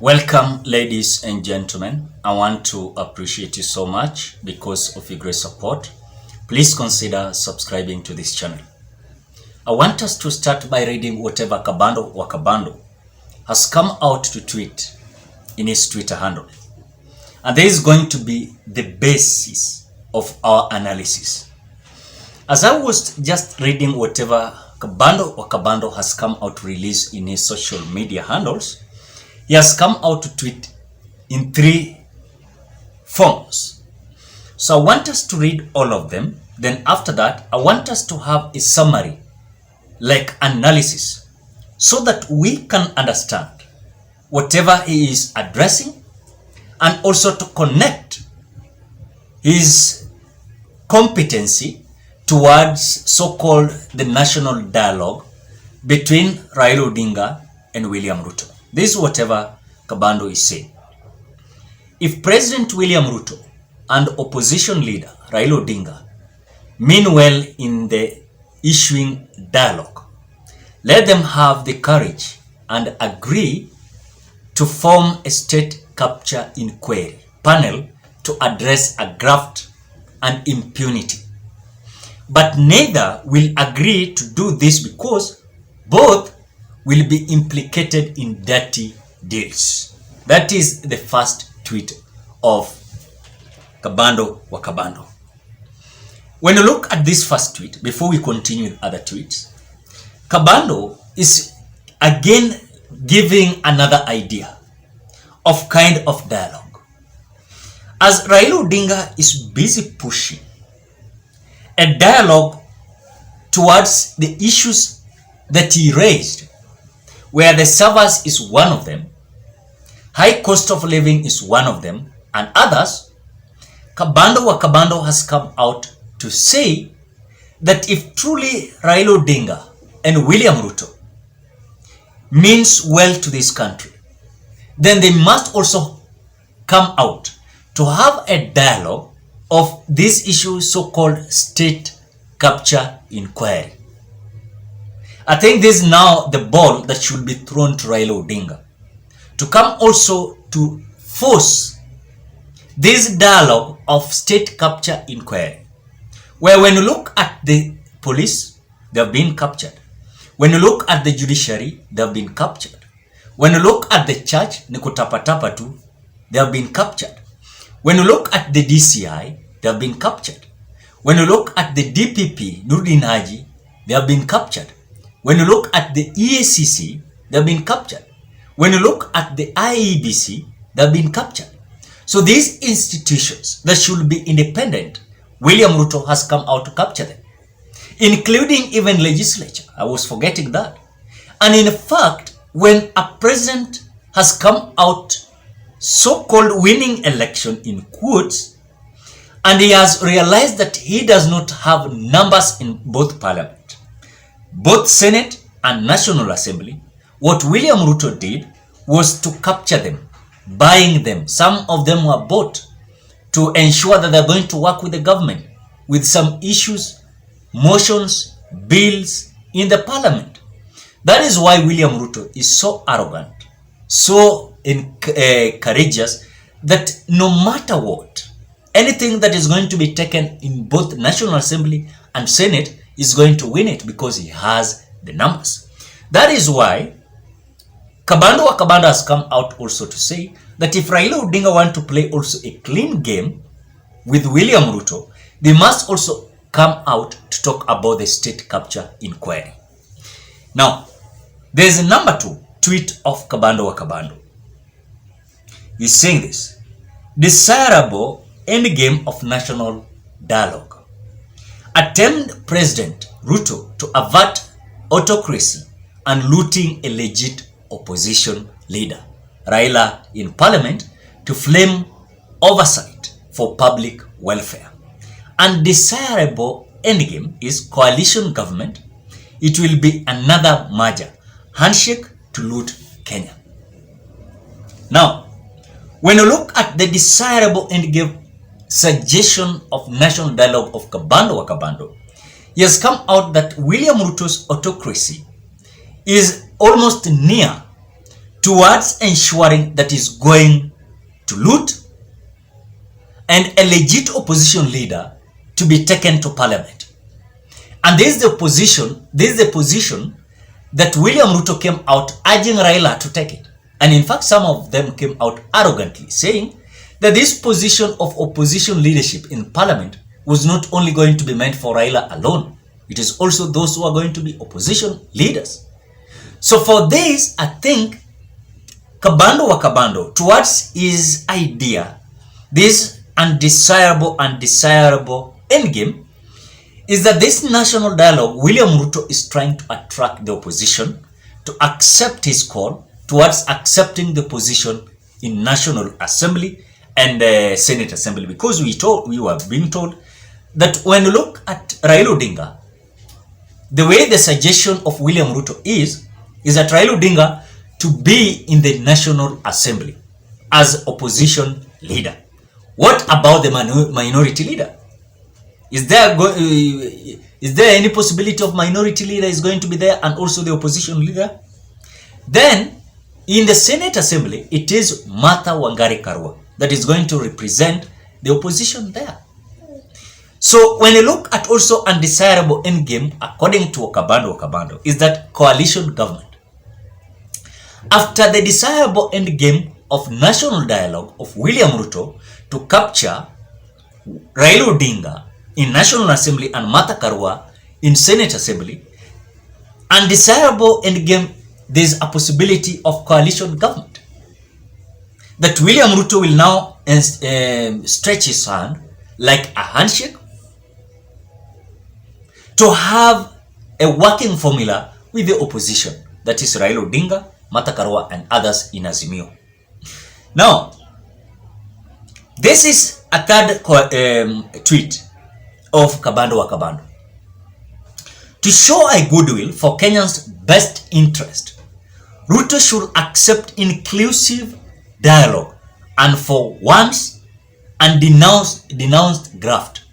Welcome, ladies and gentlemen. I want to appreciate you so much because of your great support. Please consider subscribing to this channel. I want us to start by reading whatever Kabando has come out to tweet in his Twitter handle. And this is going to be the basis of our analysis. As I was just reading whatever Kabando has come out to release in his social media handles, he has come out to tweet in 3 forms. So I want us to read all of them. Then after that, I want us to have a summary, like analysis, so that we can understand whatever he is addressing and also to connect his competency towards so-called the national dialogue between Raila Odinga and William Ruto. This is whatever Kabando is saying. If President William Ruto and opposition leader Raila Odinga mean well in the issuing dialogue, let them have the courage and agree to form a state capture inquiry panel to address a graft and impunity. But neither will agree to do this because both will be implicated in dirty deals. That is the first tweet of Kabando. When you look at this first tweet, before we continue with other tweets, Kabando is again giving another idea of kind of dialogue. As Raila Odinga is busy pushing a dialogue towards the issues that he raised, where the service is one of them, high cost of living is one of them, and others, Kabando has come out to say that if truly Raila Odinga and William Ruto means well to this country, then they must also come out to have a dialogue of this issue, so-called state capture inquiry. I think this is now the ball that should be thrown to Raila Odinga to come also to force this dialogue of state capture inquiry, where when you look at the police, they have been captured. When you look at the judiciary, they have been captured. When you look at the church, ni kutapatapa tu, they have been captured. When you look at the DCI, they have been captured. When you look at the DPP, Nurdin Haji, they have been captured. When you look at the EACC, they have been captured. When you look at the IEBC, they have been captured. So these institutions that should be independent, William Ruto has come out to capture them, including even legislature. I was forgetting that. And in fact, when a president has come out, so-called winning election in quotes, and he has realized that he does not have numbers in both parliament, both Senate and National Assembly, what William Ruto did was to capture them, buying them. Some of them were bought to ensure that they're going to work with the government with some issues, motions, bills in the parliament. That is why William Ruto is so arrogant, so courageous, that no matter what, anything that is going to be taken in both National Assembly and Senate is going to win it because he has the numbers. That is why Kabando has come out also to say that if Raila Odinga want to play also a clean game with William Ruto, they must also come out to talk about the state capture inquiry. Now, there's a number 2 tweet of Kabando. He's saying this: desirable endgame of national dialogue. Attempt President Ruto to avert autocracy and looting a legit opposition leader, Raila, in parliament to flame oversight for public welfare. And desirable endgame is coalition government. It will be another merger, handshake to loot Kenya. Now, when you look at the desirable endgame suggestion of national dialogue of Kabando, he has come out that William Ruto's autocracy is almost near to towards ensuring that is going to loot, and a legit opposition leader to be taken to parliament. And this is the position that William Ruto came out urging Raila to take it. And in fact, some of them came out arrogantly saying that this position of opposition leadership in parliament was not only going to be meant for Raila alone, it is also those who are going to be opposition leaders. So for this, I think Kabando towards his idea, this undesirable endgame, is that this national dialogue, William Ruto is trying to attract the opposition to accept his call towards accepting the position in National Assembly and Senate Assembly, because we were being told that when you look at Raila Odinga, the way the suggestion of William Ruto is that Raila Odinga to be in the National Assembly as opposition leader. What about the minority leader? Is there any possibility of minority leader is going to be there and also the opposition leader? Then in the Senate Assembly, it is Martha Wangari Karua that is going to represent the opposition there. So when you look at also undesirable endgame, according to Kabando, is that coalition government. After the desirable endgame of national dialogue of William Ruto to capture Raila Odinga in National Assembly and Martha Karua in Senate Assembly, undesirable endgame, there is a possibility of coalition government. That William Ruto will now stretch his hand like a handshake to have a working formula with the opposition, that is Raila Odinga, Martha Karua and others in Azimio. Now, this is a third tweet of Kabando. To show a goodwill for Kenya's best interest, Ruto should accept inclusive dialogue and for once and denounce graft.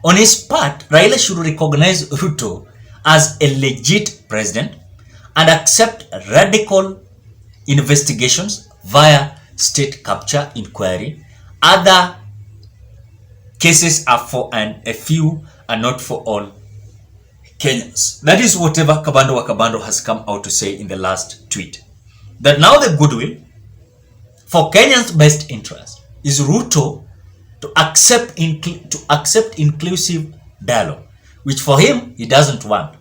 On his part, Raila should recognize Ruto as a legit president and accept radical investigations via state capture inquiry. Other cases are for a few and not for all Kenyans. That is whatever Kabando has come out to say in the last tweet. That now the goodwill for Kenyans' best interest is Ruto to accept inclusive dialogue, which for him he doesn't want.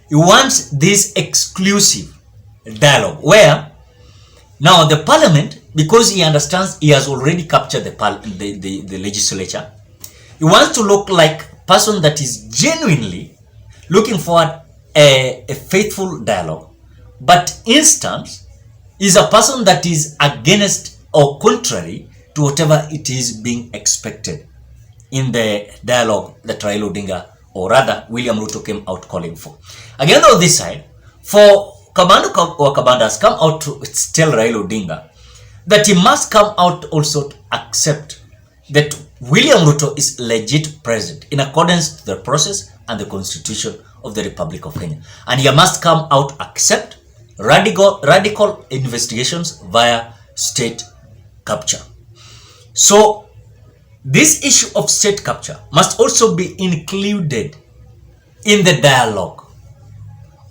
He wants this exclusive dialogue where now the parliament, because he understands he has already captured the legislature, he wants to look like a person that is genuinely looking for a faithful dialogue, but instance is a person that is against or contrary to whatever it is being expected in the dialogue that Raila Odinga, or rather William Ruto, came out calling for. Again, on this side, for Kabando has come out to tell Raila Odinga that he must come out also to accept that William Ruto is legit president in accordance to the process and the constitution of the Republic of Kenya. And he must come out accept radical investigations via state capture. So this issue of state capture must also be included in the dialogue,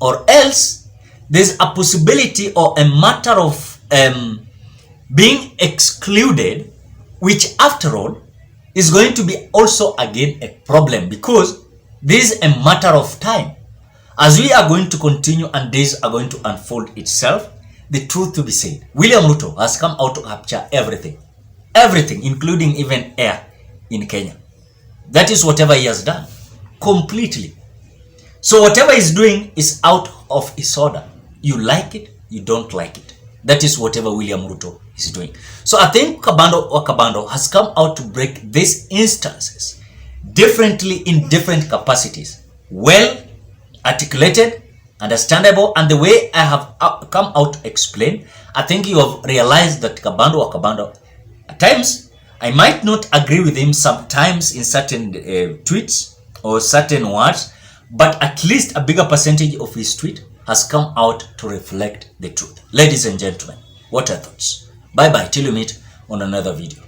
or else there's a possibility or a matter of being excluded, which after all is going to be also again a problem, because this is a matter of time. As we are going to continue and days are going to unfold itself, the truth to be said, William Ruto has come out to capture everything, including even air in Kenya. That is whatever he has done completely. So whatever he's doing is out of his order. You like it, you don't like it. That is whatever William Ruto is doing. So I think Kabando has come out to break these instances differently in different capacities. Well articulated, understandable, and the way I have come out to explain, I think you have realized that Kabando, at times, I might not agree with him sometimes in certain tweets or certain words, but at least a bigger percentage of his tweet has come out to reflect the truth. Ladies and gentlemen, What are your thoughts? Bye bye till you meet on another video.